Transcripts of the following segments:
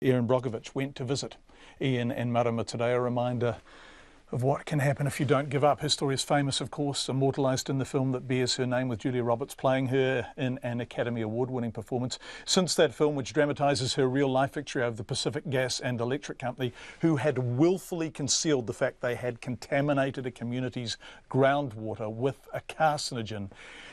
Erin Brockovich went to visit Ian and Marama today, a reminder of what can happen if you don't give up. Her story is famous, of course, immortalised in the film that bears her name, with Julia Roberts playing her in an Academy Award-winning performance. Since that film, which dramatises her real-life victory over the Pacific Gas and Electric Company, who had willfully concealed the fact they had contaminated a community's groundwater with a carcinogen,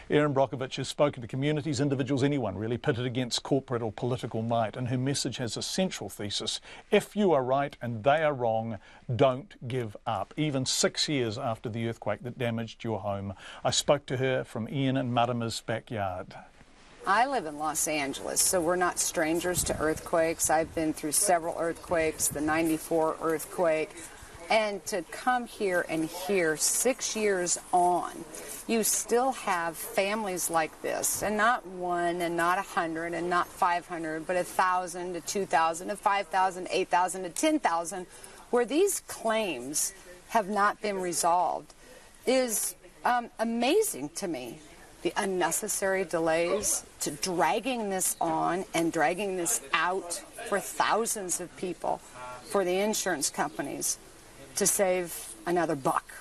Erin Brockovich has spoken to communities, individuals, anyone really, pitted against corporate or political might, and her message has a central thesis: if you are right and they are wrong, don't give up. Even 6 years after the earthquake that damaged your home. I spoke to her from Ian and Marama's backyard. I live in Los Angeles, so we're not strangers to earthquakes. I've been through several earthquakes, the '94 earthquake. And to come here and hear 6 years on, you still have families like this, and not one, and not 100, and not 500, but 1,000 to 2,000 to 5,000, 8,000 to 10,000, where these claims have not been resolved, is amazing to me. The unnecessary delays to dragging this on and dragging this out for thousands of people, for the insurance companies, to save another buck.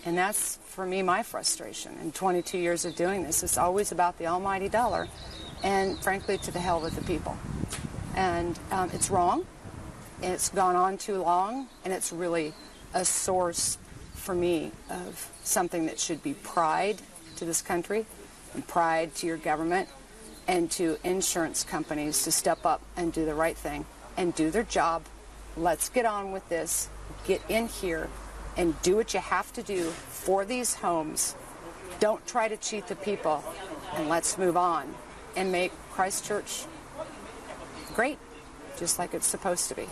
And that's, for me, my frustration. In 22 years of doing this, it's always about the almighty dollar, and frankly, to the hell with the people. And it's wrong, and it's gone on too long, and it's really a source, for me, of something that should be pride to this country, and pride to your government, and to insurance companies to step up and do the right thing, and do their job. Let's get on with this. Get in here and do what you have to do for these homes. Don't try to cheat the people, and let's move on and make Christchurch great, just like it's supposed to be.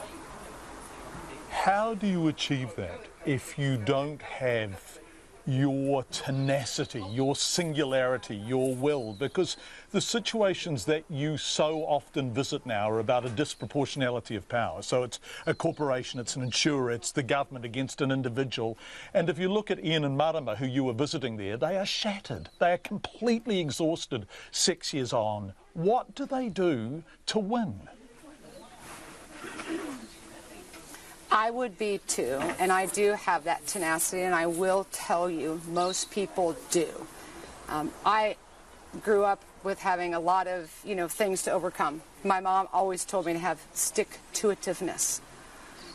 How do you achieve that if you don't have your tenacity, your singularity, your will? Because the situations that you so often visit now are about a disproportionality of power. So it's a corporation, it's an insurer, it's the government against an individual. And if you look at Ian and Marama, who you were visiting there, they are shattered. They are completely exhausted 6 years on. What do they do to win? I would be too, and I do have that tenacity, and I will tell you, most people do. I grew up with having a lot of, things to overcome. My mom always told me to have stick-to-itiveness,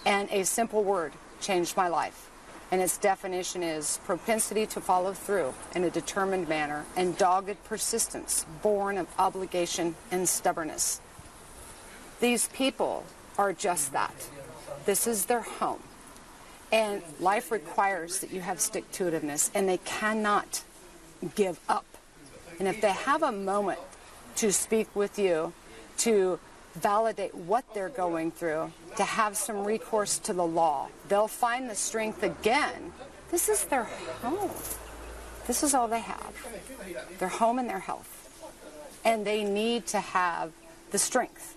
and a simple word changed my life. And its definition is propensity to follow through in a determined manner and dogged persistence born of obligation and stubbornness. These people are just that. This is their home, and life requires that you have stick-to-itiveness, and they cannot give up. And if they have a moment to speak with you, to validate what they're going through, to have some recourse to the law, they'll find the strength again. This is their home. This is all they have, their home and their health. And they need to have the strength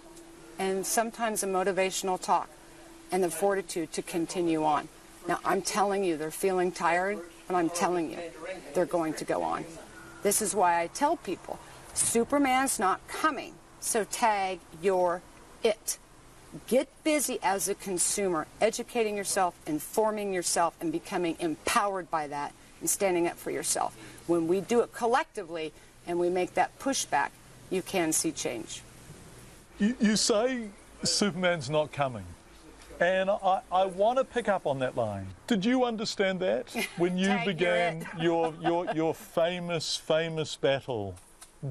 and sometimes a motivational talk and the fortitude to continue on. Now, I'm telling you, they're feeling tired, but I'm telling you, they're going to go on. This is why I tell people, Superman's not coming, so tag your it. Get busy as a consumer, educating yourself, informing yourself, and becoming empowered by that, and standing up for yourself. When we do it collectively, and we make that pushback, you can see change. You say Superman's not coming. And I want to pick up on that line. Did you understand that when you began your famous battle?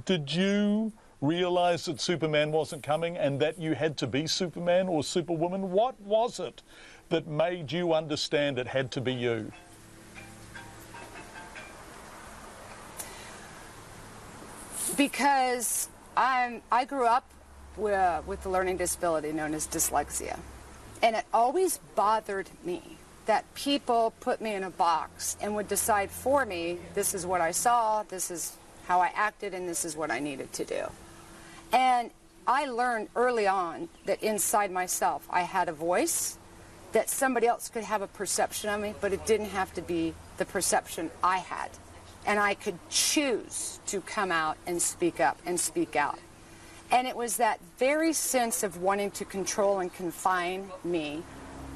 Did you realize that Superman wasn't coming and that you had to be Superman or Superwoman? What was it that made you understand it had to be you? Because I grew up with a learning disability known as dyslexia. And it always bothered me that people put me in a box and would decide for me, this is what I saw, this is how I acted, and this is what I needed to do. And I learned early on that inside myself I had a voice, that somebody else could have a perception of me, but it didn't have to be the perception I had. And I could choose to come out and speak up and speak out. And it was that very sense of wanting to control and confine me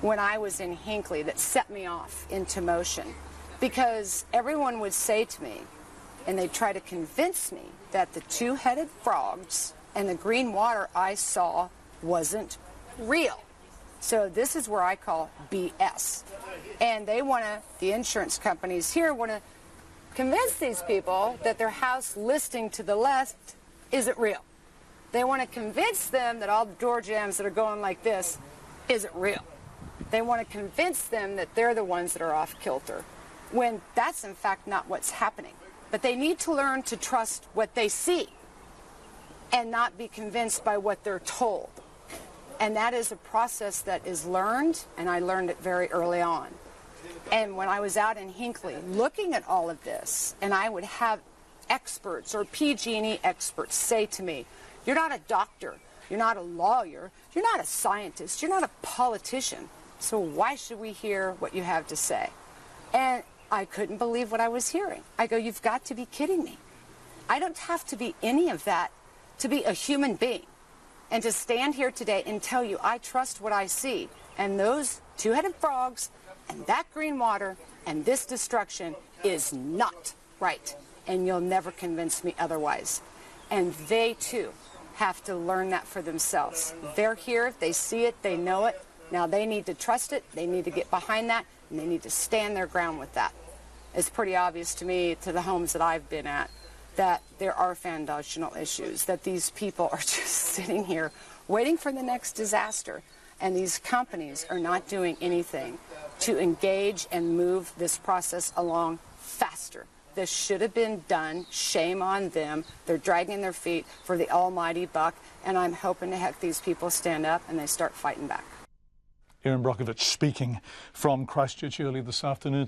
when I was in Hinckley that set me off into motion. Because everyone would say to me, and they'd try to convince me, that the two-headed frogs and the green water I saw wasn't real. So this is where I call BS. And they want to, the insurance companies here want to convince these people that their house listing to the left isn't real. They want to convince them that all the door jambs that are going like this isn't real. They want to convince them that they're the ones that are off kilter, when that's in fact not what's happening. But they need to learn to trust what they see and not be convinced by what they're told. And that is a process that is learned, and I learned it very early on. And when I was out in Hinckley looking at all of this, and I would have experts or PG&E experts say to me, "You're not a doctor, you're not a lawyer, you're not a scientist, you're not a politician, so why should we hear what you have to say?" And I couldn't believe what I was hearing. I go, "You've got to be kidding me. I don't have to be any of that to be a human being. And to stand here today and tell you I trust what I see, and those two-headed frogs and that green water and this destruction is not right. And you'll never convince me otherwise." And they too have to learn that for themselves. They're here, they see it, they know it. Now they need to trust it, they need to get behind that, and they need to stand their ground with that. It's pretty obvious to me, to the homes that I've been at, that there are foundational issues, that these people are just sitting here waiting for the next disaster, and these companies are not doing anything to engage and move this process along faster. This should have been done. Shame on them. They're dragging their feet for the almighty buck, and I'm hoping to heck these people stand up and they start fighting back. Erin Brockovich speaking from Christchurch early this afternoon.